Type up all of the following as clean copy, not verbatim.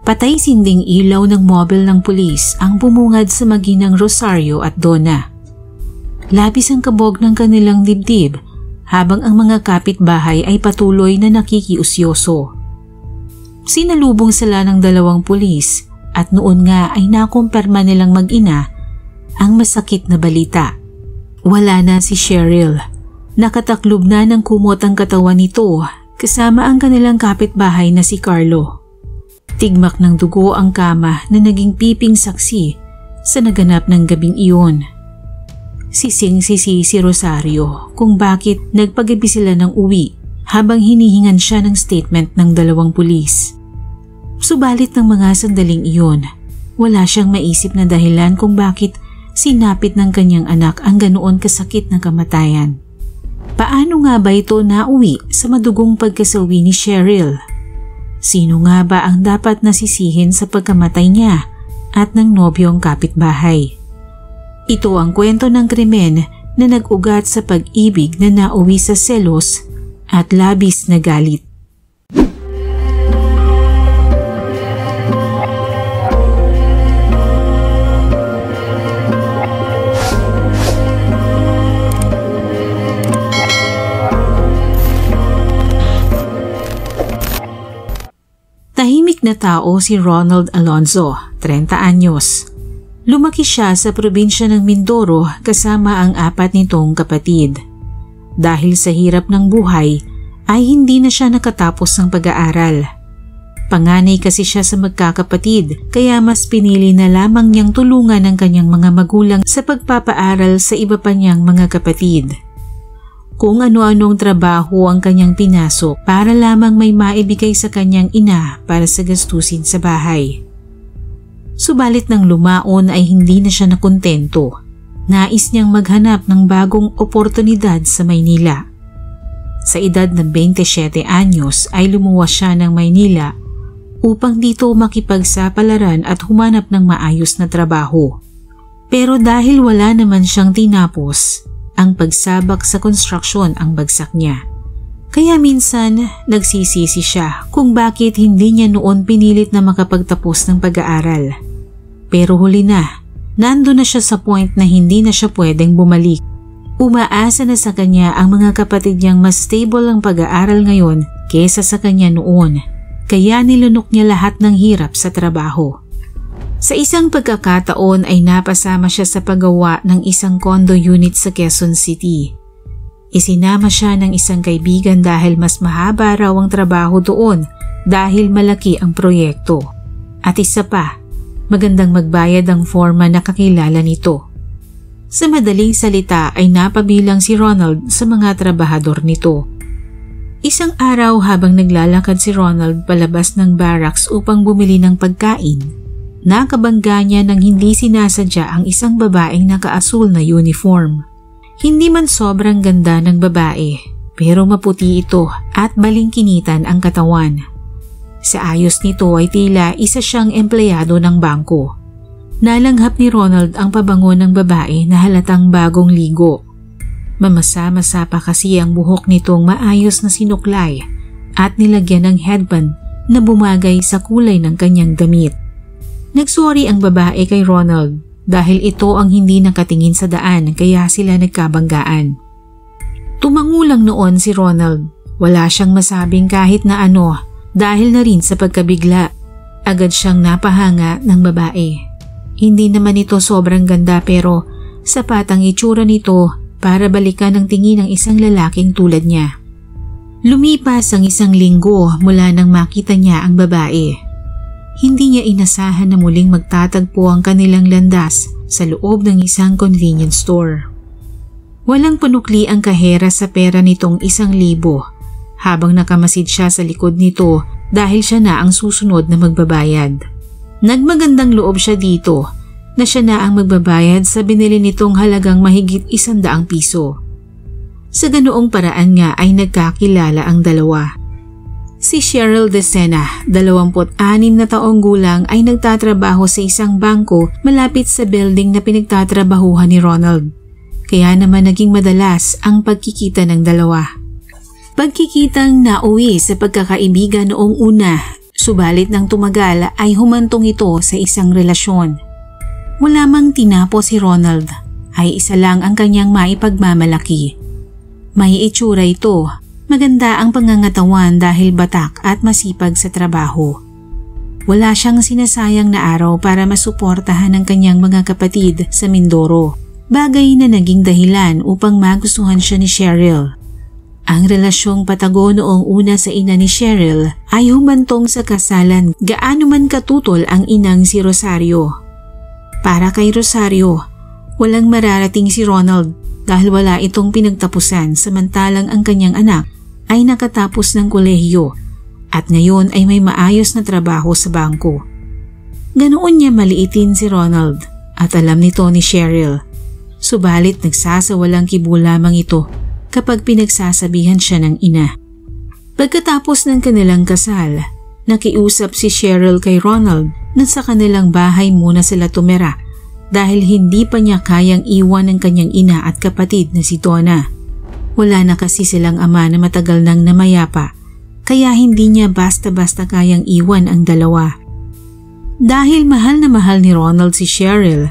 Patay-sinding ilaw ng mobile ng pulis ang bumungad sa maginang Rosario at Donna. Labis ang kabog ng kanilang dibdib habang ang mga kapitbahay ay patuloy na nakikiusyoso. Sinalubong sila ng dalawang pulis at noon nga ay nakumpirma nilang mag-ina ang masakit na balita. Wala na si Cheryl. Nakataklob na ng kumot ang katawan nito kasama ang kanilang kapitbahay na si Carlo. Tigmak ng dugo ang kama na naging piping saksi sa naganap ng gabing iyon. Sising-sisi si Rosario kung bakit nagpagabi sila ng uwi habang hinihingan siya ng statement ng dalawang pulis. Subalit ng mga sandaling iyon, wala siyang maisip na dahilan kung bakit sinapit ng kanyang anak ang ganoon kasakit na kamatayan. Paano nga ba ito nauwi sa madugong pagkasawi ni Cheryl? Sino nga ba ang dapat nasisihin sa pagkamatay niya at ng nobyong kapitbahay? Ito ang kwento ng krimen na nag-ugat sa pag-ibig na nauwi sa selos at labis na galit. Tahimik na tao si Ronald Alonzo, 30 anyos. Lumaki siya sa probinsya ng Mindoro kasama ang 4 nitong kapatid. Dahil sa hirap ng buhay ay hindi na siya nakatapos ng pag-aaral. Panganay kasi siya sa magkakapatid kaya mas pinili na lamang niyang tulungan ang kanyang mga magulang sa pagpapaaral sa iba pa niyang mga kapatid. Kung ano-anong trabaho ang kanyang pinasok para lamang may maibigay sa kanyang ina para sa gastusin sa bahay. Subalit nang lumaon ay hindi na siya nakontento. Nais niyang maghanap ng bagong oportunidad sa Maynila. Sa edad ng 27 anyos ay lumuwas siya ng Maynila upang dito makipagsapalaran at humanap ng maayos na trabaho. Pero dahil wala naman siyang tinapos, ang pagsabak sa konstruksyon ang bagsak niya. Kaya minsan nagsisisi siya kung bakit hindi niya noon pinilit na makapagtapos ng pag-aaral. Pero huli na, nando na siya sa point na hindi na siya pwedeng bumalik. Umaasa na sa kanya ang mga kapatid niyang mas stable ang pag-aaral ngayon kesa sa kanya noon. Kaya nilunok niya lahat ng hirap sa trabaho. Sa isang pagkakataon ay napasama siya sa paggawa ng isang condo unit sa Quezon City. Isinama siya ng isang kaibigan dahil mas mahaba raw ang trabaho doon dahil malaki ang proyekto. At isa pa, magandang magbayad ang foreman na kakilala nito. Sa madaling salita ay napabilang si Ronald sa mga trabahador nito. Isang araw habang naglalakad si Ronald palabas ng barracks upang bumili ng pagkain, nakabangga niya nang hindi sinasadya ang isang babaeng nakaasul na uniform. Hindi man sobrang ganda ng babae, pero maputi ito at balingkinitan ang katawan. Sa ayos nito ay tila isa siyang empleyado ng bangko. Nalanghap ni Ronald ang pabango ng babae na halatang bagong ligo. Mamasa-masa pa kasi ang buhok nitong maayos na sinuklay at nilagyan ng headband na bumagay sa kulay ng kanyang damit. Nagsorry ang babae kay Ronald dahil ito ang hindi nakatingin sa daan kaya sila nagkabanggaan. Tumango lang noon si Ronald. Wala siyang masabing kahit na ano dahil na rin sa pagkabigla. Agad siyang napahanga ng babae. Hindi naman ito sobrang ganda pero sapat ang itsura nito para balikan ang tingin ng isang lalaking tulad niya. Lumipas ang 1 linggo mula nang makita niya ang babae. Hindi niya inasahan na muling magtatagpo ang kanilang landas sa loob ng isang convenience store. Walang panukli ang kahera sa pera nitong 1,000 habang nakamasid siya sa likod nito dahil siya na ang susunod na magbabayad. Nagmagandang loob siya dito na siya na ang magbabayad sa binili nitong halagang mahigit 100 piso. Sa ganoong paraan nga ay nagkakilala ang dalawa. Si Cheryl Decena, 26 na taong gulang ay nagtatrabaho sa isang bangko malapit sa building na pinagtatrabahuhan ni Ronald. Kaya naman naging madalas ang pagkikita ng dalawa. Pagkikitang nauwi sa pagkakaibigan noong una Subalit nang tumagal ay humantong ito sa isang relasyon. Wala mang tinapos si Ronald, ay isa lang ang kanyang maipagmamalaki. May itsura ito, maganda ang pangangatawan dahil batak at masipag sa trabaho. Wala siyang sinasayang na araw para masuportahan ang kanyang mga kapatid sa Mindoro, bagay na naging dahilan upang magustuhan siya ni Cheryl. Ang relasyong patago noong una sa ina ni Cheryl ay humantong sa kasalan gaano man katutol ang inang si Rosario. Para kay Rosario, walang mararating si Ronald dahil wala itong pinagtapusan samantalang ang kanyang anak ay nakatapos ng kolehiyo at ngayon ay may maayos na trabaho sa bangko. Ganoon niya maliitin si Ronald at alam nito ni Cheryl. Subalit nagsasawalang kibo lamang ito kapag pinagsasabihan siya ng ina. Pagkatapos ng kanilang kasal, nakiusap si Cheryl kay Ronald na sa kanilang bahay muna sila tumira dahil hindi pa niya kayang iwan ang kanyang ina at kapatid na si Donna. Wala na kasi silang ama na matagal nang namayapa, kaya hindi niya basta-basta kayang iwan ang dalawa. Dahil mahal na mahal ni Ronald si Cheryl,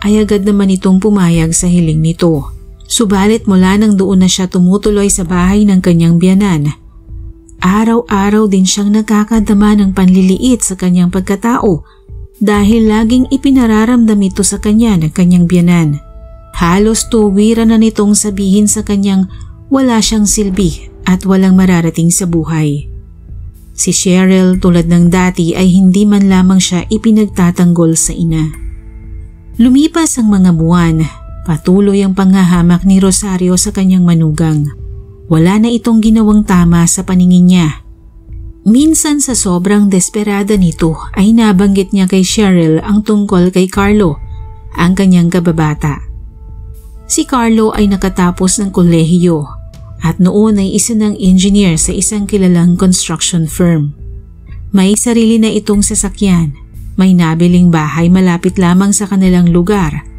ay agad naman itong pumayag sa hiling nito. Subalit mula nang doon na siya tumutuloy sa bahay ng kanyang biyanan, araw-araw din siyang nakakadama ng panliliit sa kanyang pagkatao dahil laging ipinararamdam ito sa kanya ng kanyang biyanan. Halos tuwiran na nitong sabihin sa kanyang wala siyang silbi at walang mararating sa buhay. Si Cheryl tulad ng dati ay hindi man lamang siya ipinagtatanggol sa ina. Lumipas ang mga buwan, patuloy ang panghahamak ni Rosario sa kanyang manugang. Wala na itong ginawang tama sa paningin niya. Minsan sa sobrang desperada nito ay nabanggit niya kay Cheryl ang tungkol kay Carlo, ang kanyang kababata. Si Carlo ay nakatapos ng kolehiyo at noon ay isa ng engineer sa isang kilalang construction firm. May sarili na itong sasakyan, may nabiling bahay malapit lamang sa kanilang lugar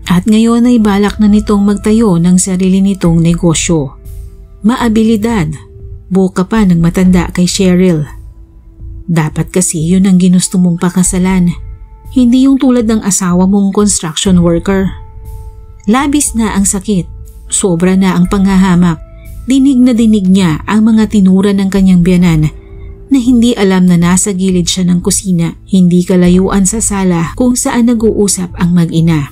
at ngayon ay balak na nitong magtayo ng sarili nitong negosyo. Maabilidad, buka pa ng matanda kay Cheryl. Dapat kasi yun ang ginusto mong pakasalan, hindi yung tulad ng asawa mong construction worker. Labis na ang sakit, sobra na ang panghahamak. Dinig na dinig niya ang mga tinura ng kanyang biyanan na hindi alam na nasa gilid siya ng kusina, hindi kalayuan sa sala kung saan nag-uusap ang mag-ina.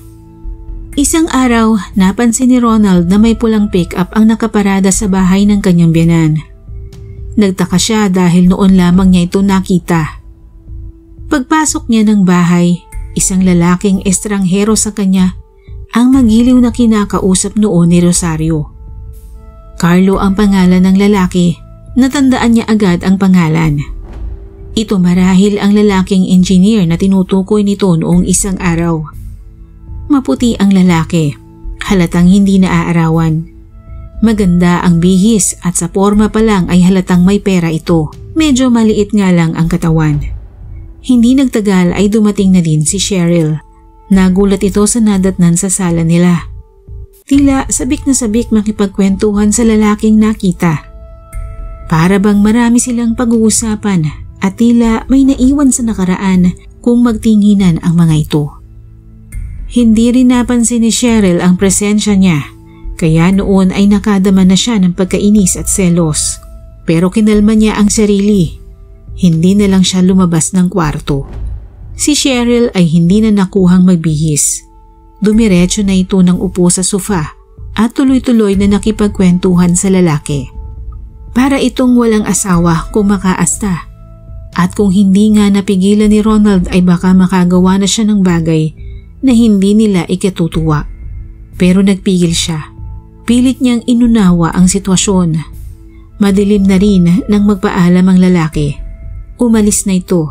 Isang araw, napansin ni Ronald na may pulang pick-up ang nakaparada sa bahay ng kanyang biyanan. Nagtaka siya dahil noon lamang niya ito nakita. Pagpasok niya ng bahay, isang lalaking estranghero sa kanya ang magiliw na kinakausap noon ni Rosario. Carlo ang pangalan ng lalaki, natandaan niya agad ang pangalan. Ito marahil ang lalaking engineer na tinutukoy nito noong isang araw. Maputi ang lalaki, halatang hindi naaarawan. Maganda ang bihis at sa forma pa lang ay halatang may pera ito. Medyo maliit nga lang ang katawan. Hindi nagtagal ay dumating na din si Cheryl. Nagulat ito sa nadatnan sa sala nila. Tila sabik na sabik makipagkwentuhan sa lalaking nakita. Para bang marami silang pag-uusapan at tila may naiwan sa nakaraan kung magtinginan ang mga ito. Hindi rin napansin ni Cheryl ang presensya niya, kaya noon ay nakadama na siya ng pagkainis at selos. Pero kinalma niya ang sarili. Hindi na lang siya lumabas ng kwarto. Si Cheryl ay hindi na nakuhang magbihis. Dumiretso na ito ng upo sa sofa at tuloy-tuloy na nakipagkwentuhan sa lalaki. Para itong walang asawa kung makaasta. At kung hindi nga napigilan ni Ronald ay baka makagawa na siya ng bagay na hindi nila ikatutuwa. Pero nagpigil siya. Pilit niyang inunawa ang sitwasyon. Madilim na rin nang magpaalam ang lalaki. Umalis na ito.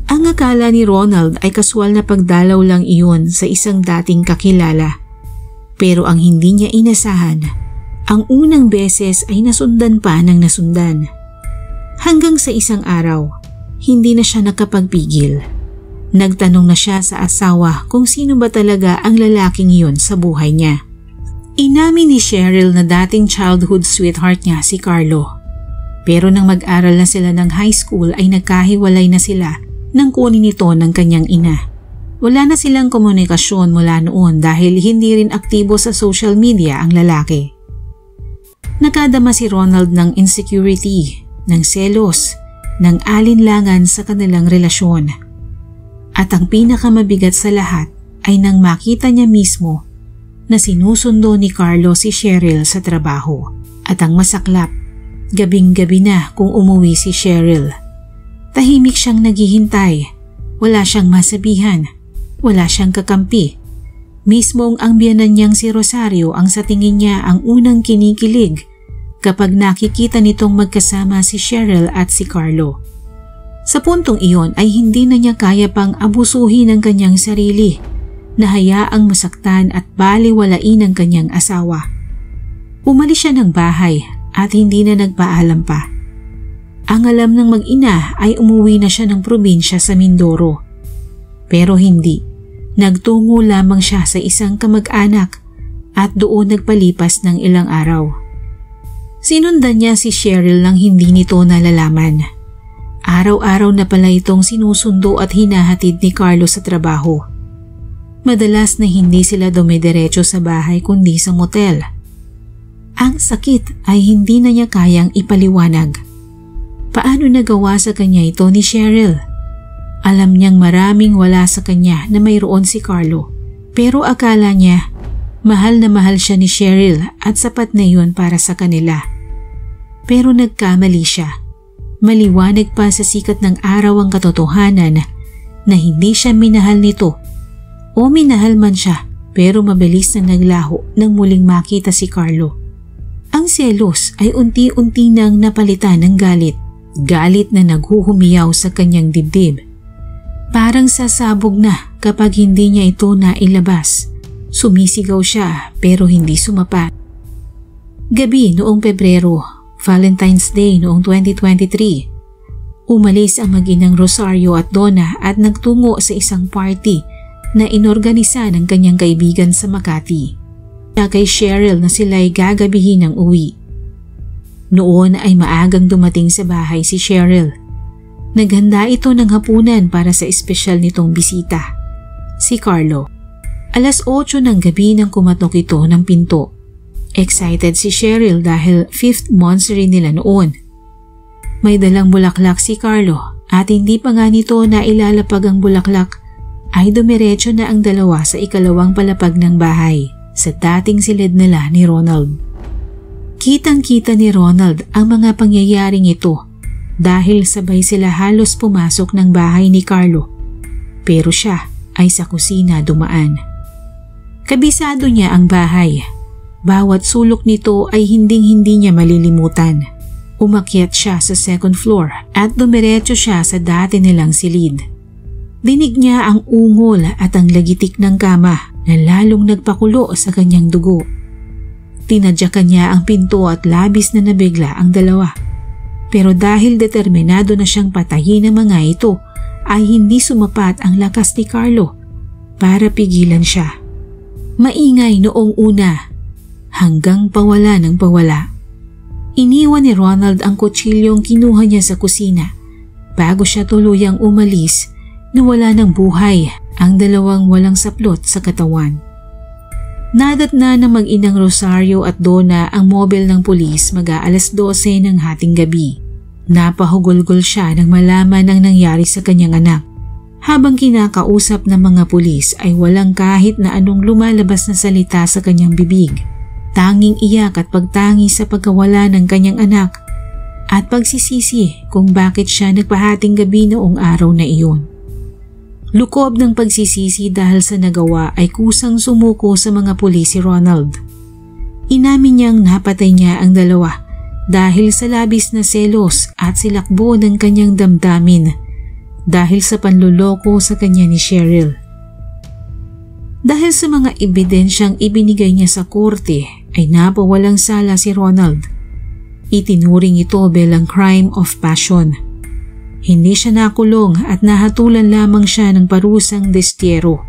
Ang akala ni Ronald ay kaswal na pagdalaw lang iyon sa isang dating kakilala. Pero ang hindi niya inasahan, ang unang beses ay nasundan pa ng nasundan. Hanggang sa isang araw, hindi na siya nakapagpigil. Nagtanong na siya sa asawa kung sino ba talaga ang lalaking iyon sa buhay niya. Inamin ni Cheryl na dating childhood sweetheart niya si Carlo. Pero nang mag-aral na sila ng high school ay nagkahiwalay na sila nang kunin ito ng kanyang ina. Wala na silang komunikasyon mula noon dahil hindi rin aktibo sa social media ang lalaki. Nakadama si Ronald ng insecurity, ng selos, ng alinlangan sa kanilang relasyon. At ang pinakamabigat sa lahat ay nang makita niya mismo na sinusundo ni Carlo si Cheryl sa trabaho. At ang masaklap, gabing-gabi na kung umuwi si Cheryl. Tahimik siyang naghihintay, wala siyang masabihan, wala siyang kakampi. Mismong ang biyanan niyang si Rosario ang sa tingin niya ang unang kinikilig kapag nakikita nitong magkasama si Cheryl at si Carlo. Sa puntong iyon ay hindi na niya kaya pang abusuhin ang kanyang sarili, na hayaang masaktan at baliwalain ang kanyang asawa. Umalis siya ng bahay at hindi na nagpaalam pa. Ang alam ng mag-ina ay umuwi na siya ng probinsya sa Mindoro. Pero hindi, nagtungo lamang siya sa isang kamag-anak at doon nagpalipas ng ilang araw. Sinundan niya si Cheryl nang hindi nito nalalaman. Araw-araw na pala itong sinusundo at hinahatid ni Carlo sa trabaho. Madalas na hindi sila dumidiretso sa bahay kundi sa motel. Ang sakit ay hindi na niya kayang ipaliwanag. Paano nagawa sa kanya ito ni Cheryl? Alam niyang maraming wala sa kanya na mayroon si Carlo, pero akala niya mahal na mahal siya ni Cheryl at sapat na yun para sa kanila. Pero nagkamali siya. Maliwanag pa sa sikat ng araw ang katotohanan na hindi siya minahal nito. O minahal man siya, pero mabilis na naglaho nang muling makita si Carlo. Ang selos ay unti-unti nang napalitan ng galit. Galit na naghuhumiyaw sa kanyang dibdib. Parang sasabog na kapag hindi niya ito nailabas. Sumisigaw siya pero hindi sumapat. Gabi noong Pebrero, Valentine's Day noong 2023, umalis ang mag-inang Rosario at Donna at nagtungo sa isang party na inorganisa ng kanyang kaibigan sa Makati. Siya kay Cheryl na sila'y gagabihin ng uwi. Noon ay maagang dumating sa bahay si Cheryl. Naghanda ito ng hapunan para sa espesyal nitong bisita, si Carlo. 8:00 ng gabi nang kumatok ito ng pinto. Excited si Cheryl dahil 5th monthsary nila noon. May dalang bulaklak si Carlo at hindi pa nga nito nailalapag ang bulaklak ay dumiretso na ang dalawa sa ikalawang palapag ng bahay sa dating silid nila ni Ronald. Kitang-kita ni Ronald ang mga pangyayaring ito dahil sabay sila halos pumasok ng bahay ni Carlo, pero siya ay sa kusina dumaan. Kabisado niya ang bahay. Bawat sulok nito ay hinding-hindi niya malilimutan. Umakyat siya sa 2nd floor at dumiretso siya sa dati nilang silid. Dinig niya ang ungol at ang lagitik ng kama na lalong nagpakulo sa kanyang dugo. Tinadyakan niya ang pinto at labis na nabigla ang dalawa. Pero dahil determinado na siyang patayin ang mga ito, ay hindi sumapat ang lakas ni Carlo para pigilan siya. Maingay noong una, hanggang pawala ng pawala. Iniwan ni Ronald ang kutsilyong kinuha niya sa kusina bago siya tuluyang umalis na wala ng buhay ang dalawang walang saplot sa katawan. Nadatna ng mag-inang Rosario at Donna ang mobil ng pulis mag-aalas 12 ng hating gabi. Napahugulgol siya nang malaman ang nangyari sa kanyang anak. Habang kinakausap ng mga pulis ay walang kahit na anong lumalabas na salita sa kanyang bibig. Tanging iyak at pagtangi sa pagkawala ng kanyang anak at pagsisisi kung bakit siya nagpahating gabi noong araw na iyon. Lukob ng pagsisisi dahil sa nagawa ay kusang sumuko sa mga pulis si Ronald. Inamin niyang napatay niya ang dalawa dahil sa labis na selos at silakbo ng kanyang damdamin dahil sa panluloko sa kanya ni Cheryl. Dahil sa mga ebidensyang ibinigay niya sa korte ay napawalang sala si Ronald. Itinuring ito bilang crime of passion. Hindi siya nakulong at nahatulan lamang siya ng parusang destierro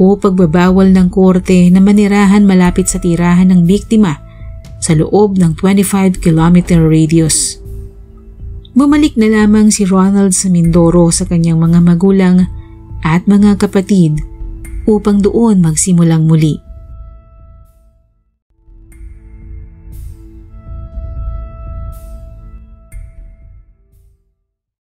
o pagbabawal ng korte na manirahan malapit sa tirahan ng biktima sa loob ng 25-kilometer radius. Bumalik na lamang si Ronald sa Mindoro sa kanyang mga magulang at mga kapatid upang doon magsimulang muli.